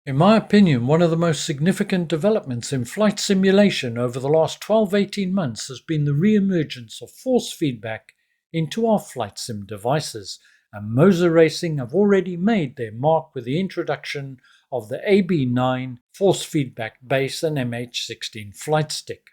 In my opinion, one of the most significant developments in flight simulation over the last 12-18 months has been the re-emergence of force feedback into our flight sim devices, and Moza Racing have already made their mark with the introduction of the AB9 force feedback base and MH16 flight stick.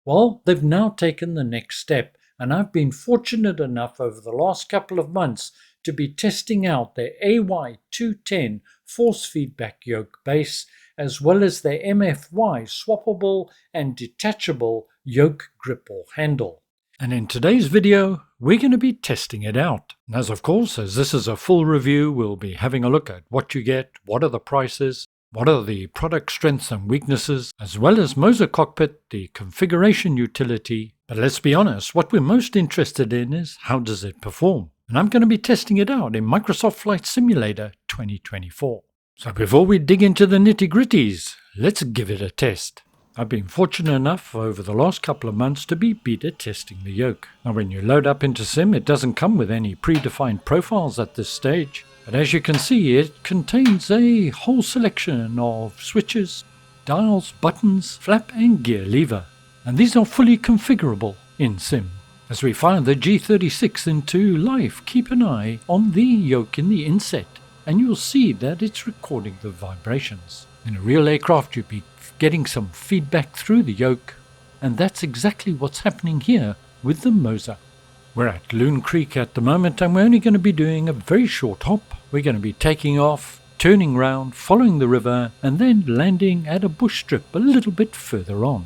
Well, they've now taken the next step, and I've been fortunate enough over the last couple of months to be testing out their AY210 force feedback yoke base, as well as their MFY swappable and detachable yoke grip or handle. And in today's video, we're going to be testing it out. And as this is a full review, we'll be having a look at what you get, what are the prices, what are the product strengths and weaknesses, as well as Moza Cockpit, the configuration utility. But let's be honest, what we're most interested in is how does it perform? And I'm going to be testing it out in Microsoft Flight Simulator 2024. So before we dig into the nitty-gritties, let's give it a test. I've been fortunate enough over the last couple of months to be beta testing the yoke. Now when you load up into Sim, it doesn't come with any predefined profiles at this stage. But as you can see, it contains a whole selection of switches, dials, buttons, flap and gear lever. And these are fully configurable in Sim. As we fire the G36 into life, keep an eye on the yoke in the inset, and you'll see that it's recording the vibrations. In a real aircraft, you'd be getting some feedback through the yoke, and that's exactly what's happening here with the Moza. We're at Loon Creek at the moment, and we're only going to be doing a very short hop. We're going to be taking off, turning round, following the river, and then landing at a bush strip a little bit further on.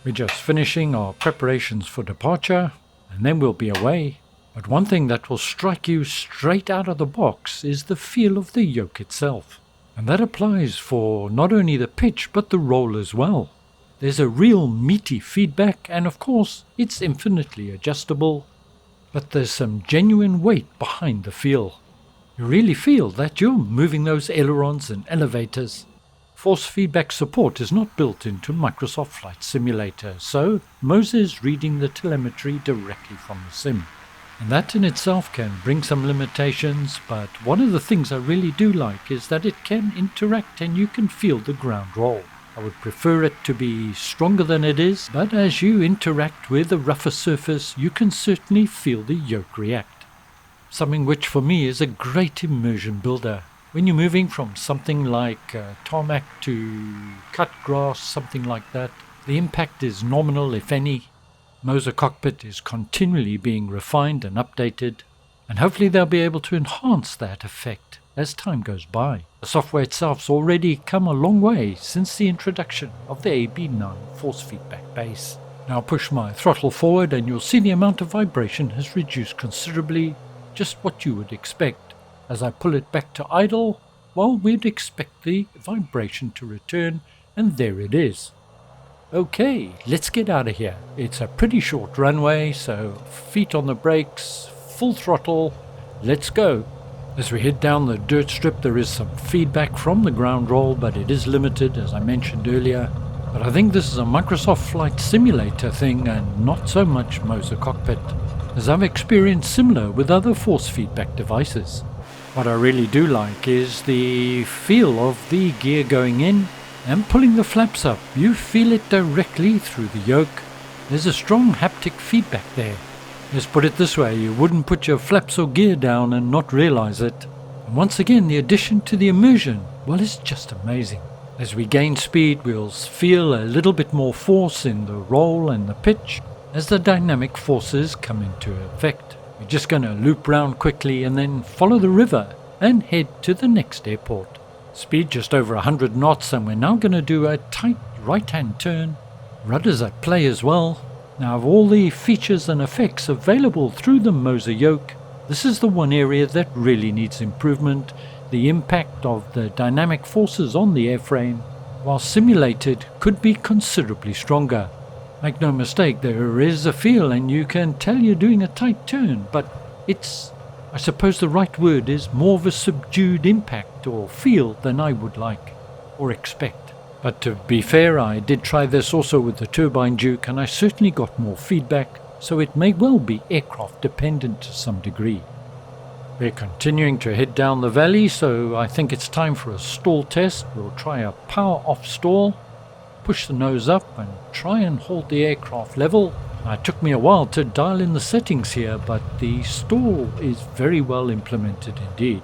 We're just finishing our preparations for departure, and then we'll be away. But one thing that will strike you straight out of the box is the feel of the yoke itself. And that applies for not only the pitch but the roll as well. There's a real meaty feedback, and of course it's infinitely adjustable, but there's some genuine weight behind the feel. You really feel that you're moving those ailerons and elevators. Force feedback support is not built into Microsoft Flight Simulator, so Moza is reading the telemetry directly from the sim. And that in itself can bring some limitations, but one of the things I really do like is that it can interact and you can feel the ground roll. I would prefer it to be stronger than it is, but as you interact with a rougher surface, you can certainly feel the yoke react. Something which for me is a great immersion builder. When you're moving from something like tarmac to cut grass, something like that, the impact is nominal if any. Moza Cockpit is continually being refined and updated, and hopefully they'll be able to enhance that effect as time goes by. The software itself's already come a long way since the introduction of the AB9 force feedback base. Now push my throttle forward and you'll see the amount of vibration has reduced considerably, just what you would expect. As I pull it back to idle, well, we'd expect the vibration to return, and there it is. Okay, let's get out of here. It's a pretty short runway, so feet on the brakes, full throttle, let's go. As we head down the dirt strip, there is some feedback from the ground roll, but it is limited, as I mentioned earlier. But I think this is a Microsoft Flight Simulator thing and not so much Moza Cockpit, as I've experienced similar with other force feedback devices. What I really do like is the feel of the gear going in and pulling the flaps up. You feel it directly through the yoke. There's a strong haptic feedback there. Let's put it this way, you wouldn't put your flaps or gear down and not realize it. And once again, the addition to the immersion, well, it's just amazing. As we gain speed, we'll feel a little bit more force in the roll and the pitch as the dynamic forces come into effect. We're just going to loop round quickly and then follow the river and head to the next airport. Speed just over 100 knots, and we're now going to do a tight right-hand turn. Rudders at play as well. Now of all the features and effects available through the Moza yoke, this is the one area that really needs improvement. The impact of the dynamic forces on the airframe, while simulated, could be considerably stronger. Make no mistake, there is a feel and you can tell you're doing a tight turn, but it's, I suppose the right word is, more of a subdued impact or feel than I would like or expect. But to be fair, I did try this also with the Turbine Duke and I certainly got more feedback, so it may well be aircraft dependent to some degree. We're continuing to head down the valley, so I think it's time for a stall test. We'll try a power off stall, push the nose up and try and hold the aircraft level. It took me a while to dial in the settings here, but the stall is very well implemented indeed.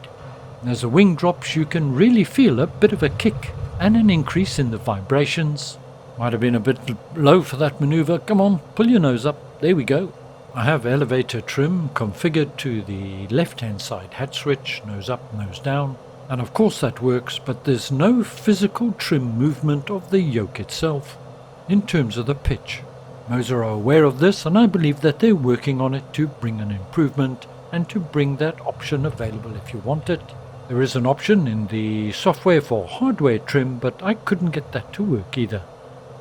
As the wing drops, you can really feel a bit of a kick and an increase in the vibrations. Might have been a bit low for that maneuver. Come on, pull your nose up. There we go. I have elevator trim configured to the left hand side hat switch, nose up, nose down. And of course that works, but there's no physical trim movement of the yoke itself in terms of the pitch. Moza are aware of this, and I believe that they're working on it to bring an improvement and to bring that option available if you want it. There is an option in the software for hardware trim, but I couldn't get that to work either.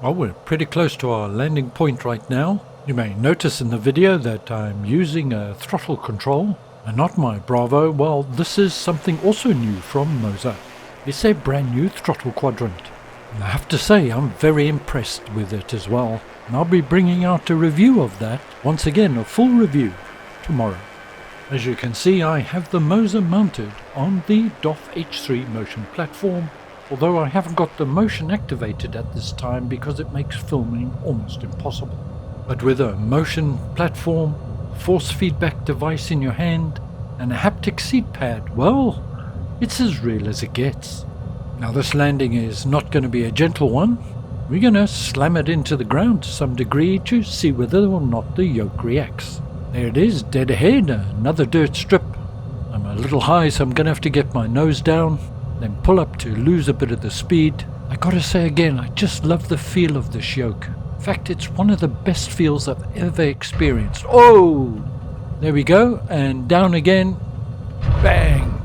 Well, we're pretty close to our landing point right now. You may notice in the video that I'm using a throttle control and not my Bravo. Well, this is something also new from Moza. It's a brand new throttle quadrant. And I have to say I'm very impressed with it as well. And I'll be bringing out a review of that, once again a full review, tomorrow. As you can see, I have the Moza mounted on the DOF H3 motion platform, although I haven't got the motion activated at this time because it makes filming almost impossible. But with a motion platform, force feedback device in your hand, and a haptic seat pad, well, it's as real as it gets. Now this landing is not going to be a gentle one. We're going to slam it into the ground to some degree to see whether or not the yoke reacts. There it is, dead ahead, another dirt strip. I'm a little high, so I'm going to have to get my nose down, then pull up to lose a bit of the speed. I gotta say again, I just love the feel of this yoke. In fact, it's one of the best feels I've ever experienced. Oh! There we go, and down again. Bang!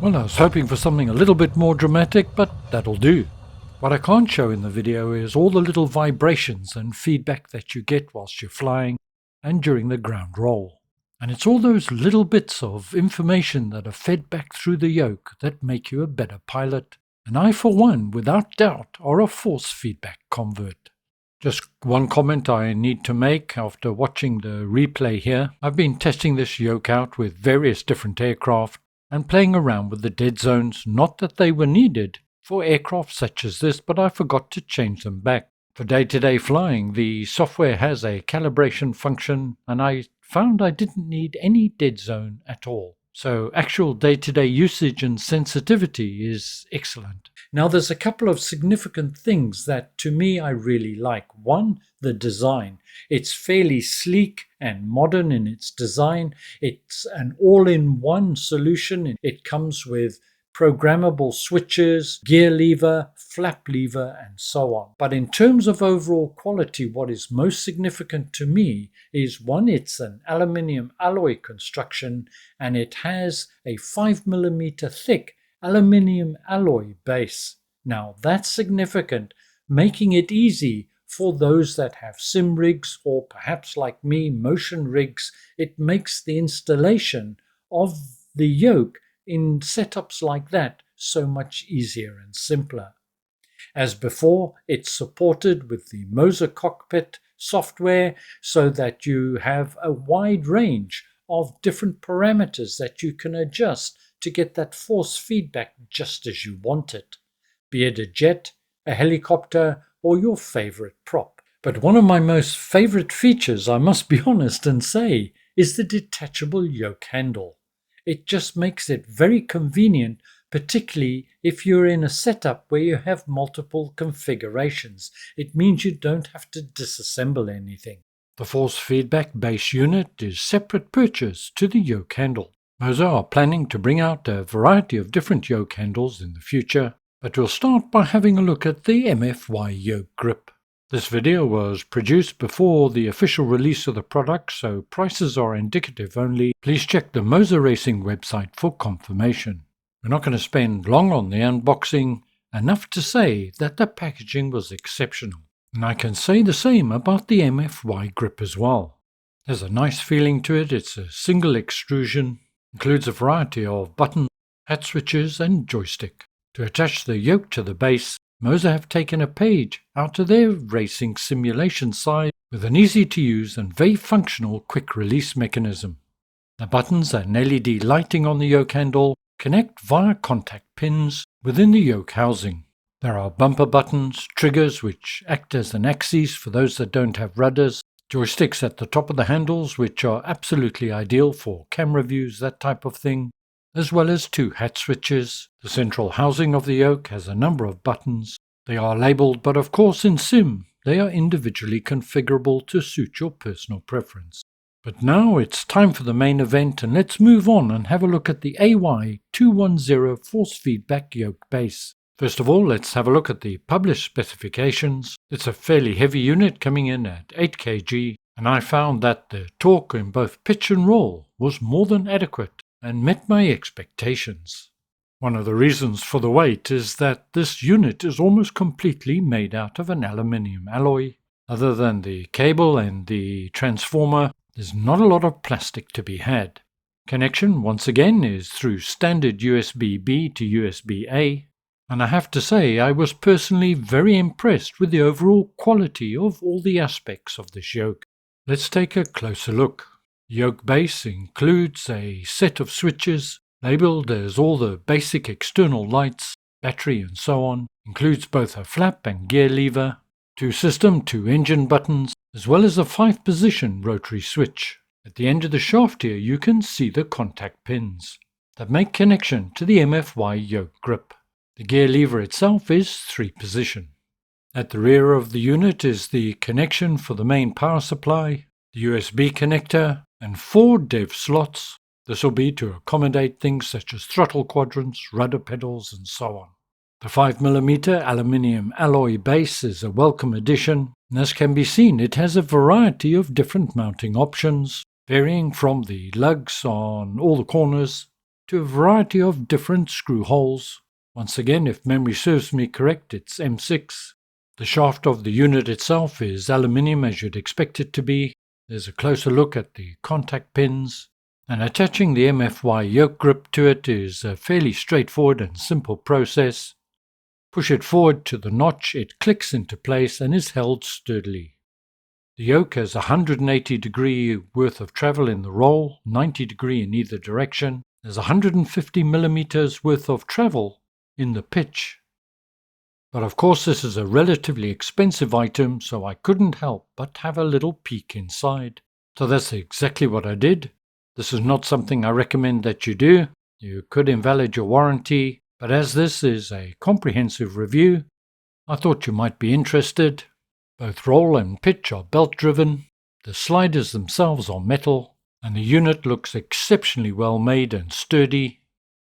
Well, I was hoping for something a little bit more dramatic, but that'll do. What I can't show in the video is all the little vibrations and feedback that you get whilst you're flying and during the ground roll. And it's all those little bits of information that are fed back through the yoke that make you a better pilot. And I, for one, without doubt, are a force feedback convert. Just one comment I need to make after watching the replay here. I've been testing this yoke out with various different aircraft and playing around with the dead zones, not that they were needed for aircraft such as this, but I forgot to change them back. For day-to-day flying, the software has a calibration function, and I found I didn't need any dead zone at all. So actual day-to-day usage and sensitivity is excellent. Now there's a couple of significant things that to me I really like. One, the design. It's fairly sleek and modern in its design. It's an all-in-one solution. It comes with programmable switches, gear lever, flap lever, and so on. But in terms of overall quality, what is most significant to me is one, it's an aluminium alloy construction, and it has a 5mm thick aluminium alloy base. Now that's significant, making it easy for those that have sim rigs or perhaps like me, motion rigs. It makes the installation of the yoke in setups like that so much easier and simpler. As before, it's supported with the Moza cockpit software so that you have a wide range of different parameters that you can adjust to get that force feedback just as you want it, be it a jet, a helicopter, or your favorite prop. But one of my most favorite features, I must be honest and say, is the detachable yoke handle. It just makes it very convenient, particularly if you're in a setup where you have multiple configurations. It means you don't have to disassemble anything. The force feedback base unit is separate purchase to the yoke handle. Moza are planning to bring out a variety of different yoke handles in the future, but we'll start by having a look at the MFY Yoke Grip. This video was produced before the official release of the product, so prices are indicative only. Please check the Moza Racing website for confirmation. We're not going to spend long on the unboxing, enough to say that the packaging was exceptional. And I can say the same about the MFY grip as well. There's a nice feeling to it. It's a single extrusion, includes a variety of buttons, hat switches and joystick. To attach the yoke to the base, Moza have taken a page out of their racing simulation side with an easy-to-use and very functional quick-release mechanism. The buttons and LED lighting on the yoke handle connect via contact pins within the yoke housing. There are bumper buttons, triggers which act as an axis for those that don't have rudders, joysticks at the top of the handles which are absolutely ideal for camera views, that type of thing, as well as 2 hat switches. The central housing of the yoke has a number of buttons. They are labelled, but of course in Sim they are individually configurable to suit your personal preference. But now it's time for the main event, and let's move on and have a look at the AY210 force feedback yoke base. First of all, let's have a look at the published specifications. It's a fairly heavy unit coming in at 8 kg, and I found that the torque in both pitch and roll was more than adequate and met my expectations. One of the reasons for the weight is that this unit is almost completely made out of an aluminium alloy. Other than the cable and the transformer, there's not a lot of plastic to be had. Connection, once again, is through standard USB-B to USB-A. And I have to say, I was personally very impressed with the overall quality of all the aspects of this yoke. Let's take a closer look. The yoke base includes a set of switches, labelled as all the basic external lights, battery and so on. Includes both a flap and gear lever, 2 system, 2 engine buttons, as well as a 5-position rotary switch. At the end of the shaft here you can see the contact pins that make connection to the MFY Yoke Grip. The gear lever itself is 3-position. At the rear of the unit is the connection for the main power supply, the USB connector, and 4 DEV slots. This will be to accommodate things such as throttle quadrants, rudder pedals, and so on. The 5mm aluminium alloy base is a welcome addition, and as can be seen, it has a variety of different mounting options, varying from the lugs on all the corners to a variety of different screw holes. Once again, if memory serves me correct, it's M6. The shaft of the unit itself is aluminium as you'd expect it to be. There's a closer look at the contact pins, and attaching the MFY Yoke Grip to it is a fairly straightforward and simple process. Push it forward to the notch, it clicks into place and is held sturdily. The yoke has 180 degree worth of travel in the roll, 90 degree in either direction. There's 150 millimeters worth of travel in the pitch. But of course this is a relatively expensive item, so I couldn't help but have a little peek inside. So that's exactly what I did. This is not something I recommend that you do. You could invalid your warranty, but as this is a comprehensive review, I thought you might be interested. Both roll and pitch are belt driven, the sliders themselves are metal, and the unit looks exceptionally well made and sturdy.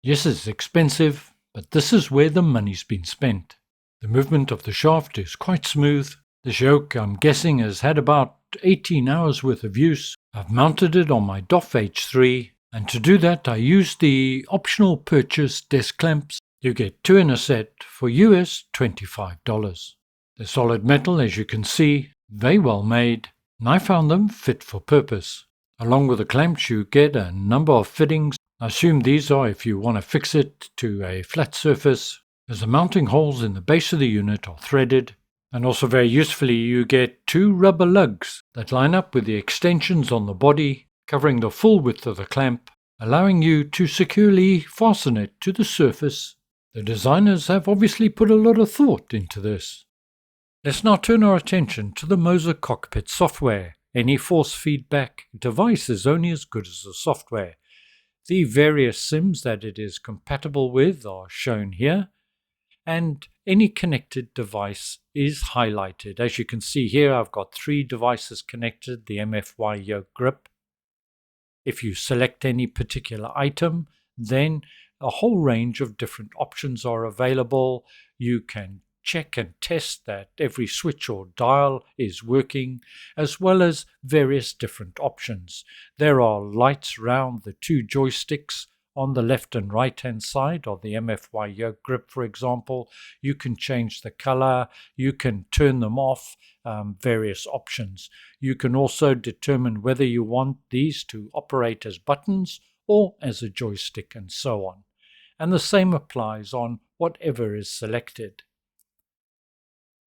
Yes, it's expensive, but this is where the money's been spent. The movement of the shaft is quite smooth. This yoke, I'm guessing, has had about 18 hours worth of use. I've mounted it on my DOF H3, and to do that I used the optional purchase desk clamps. You get 2 in a set for US $25. They're solid metal, as you can see, very well made, and I found them fit for purpose. Along with the clamps you get a number of fittings. I assume these are if you want to fix it to a flat surface, as the mounting holes in the base of the unit are threaded, and also very usefully you get 2 rubber lugs that line up with the extensions on the body, covering the full width of the clamp, allowing you to securely fasten it to the surface. The designers have obviously put a lot of thought into this. Let's now turn our attention to the Moza cockpit software. Any force feedback device is only as good as the software. The various sims that it is compatible with are shown here, and any connected device is highlighted. As you can see here, I've got 3 devices connected, the MFY Yoke Grip. If you select any particular item, then a whole range of different options are available. You can check and test that every switch or dial is working, as well as various different options. There are lights round the 2 joysticks on the left and right hand side of the MFY Yoke Grip, for example. You can change the color, you can turn them off, various options. You can also determine whether you want these to operate as buttons or as a joystick, and so on. And the same applies on whatever is selected.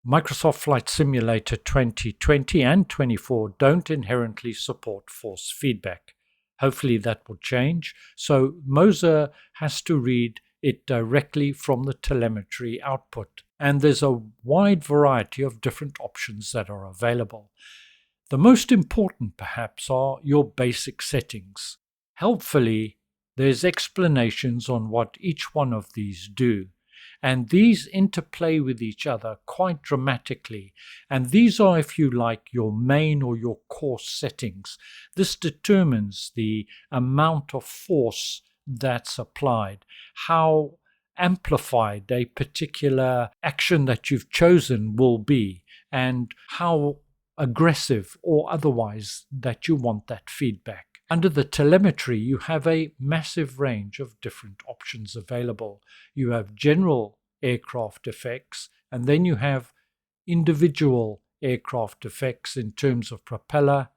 Microsoft Flight Simulator 2020 and 24 don't inherently support force feedback. Hopefully that will change. So Moza has to read it directly from the telemetry output. And there's a wide variety of different options that are available. The most important, perhaps, are your basic settings. Helpfully, there's explanations on what each one of these do. And these interplay with each other quite dramatically. And these are, if you like, your main or your core settings. This determines the amount of force that's applied, how amplified a particular action that you've chosen will be, and how aggressive or otherwise that you want that feedback. Under the telemetry, you have a massive range of different options available. You have general aircraft effects, and then you have individual aircraft effects in terms of propeller,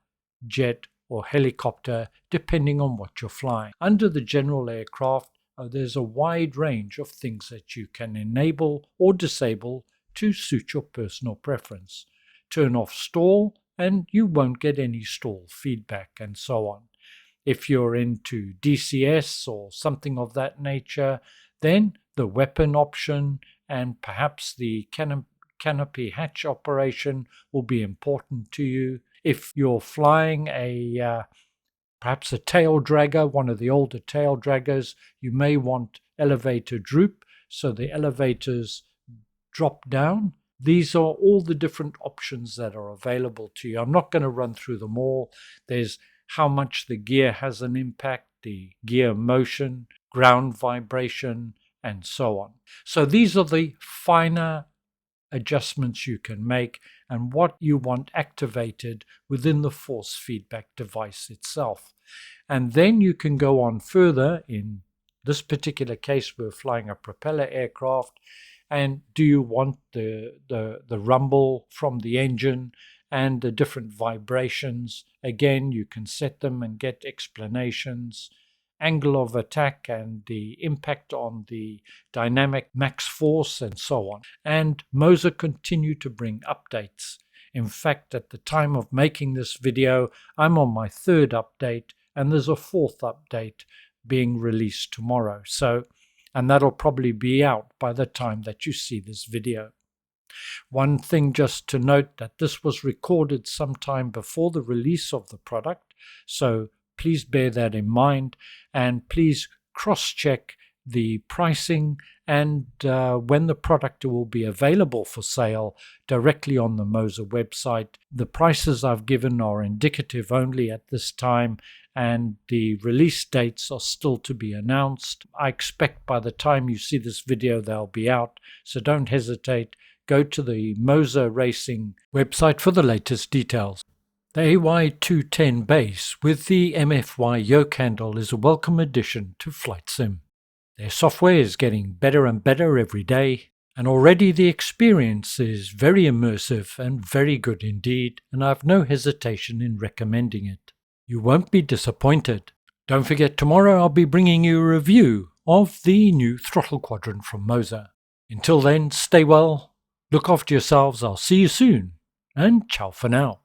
jet, or helicopter, depending on what you're flying. Under the general aircraft, there's a wide range of things that you can enable or disable to suit your personal preference. Turn off stall, and you won't get any stall feedback, and so on. If you're into DCS or something of that nature, then the weapon option and perhaps the canopy hatch operation will be important to you. If you're flying perhaps a tail dragger, one of the older tail draggers, you may want elevator droop, so the elevators drop down. These are all the different options that are available to you. I'm not going to run through them all. There's how much the gear has an impact, the gear motion, ground vibration, and so on. So these are the finer adjustments you can make and what you want activated within the force feedback device itself. And then you can go on further. In this particular case, we're flying a propeller aircraft. And do you want the rumble from the engine and the different vibrations? Again, you can set them and get explanations. Angle of attack and the impact on the dynamic max force and so on. And Moza continue to bring updates. In fact, at the time of making this video, I'm on my third update, and there's a fourth update being released tomorrow. And that'll probably be out by the time that you see this video. One thing just to note, that this was recorded sometime before the release of the product, so please bear that in mind, and please cross-check the pricing and when the product will be available for sale directly on the Moza website. The prices I've given are indicative only at this time, and the release dates are still to be announced. I expect by the time you see this video they'll be out, so don't hesitate. Go to the Moza Racing website for the latest details. The AY210 base with the MFY Yoke handle is a welcome addition to Flight Sim. Their software is getting better and better every day, and already the experience is very immersive and very good indeed, and I have no hesitation in recommending it. You won't be disappointed. Don't forget, tomorrow I'll be bringing you a review of the new Throttle Quadrant from Moza. Until then, stay well, look after yourselves, I'll see you soon, and ciao for now.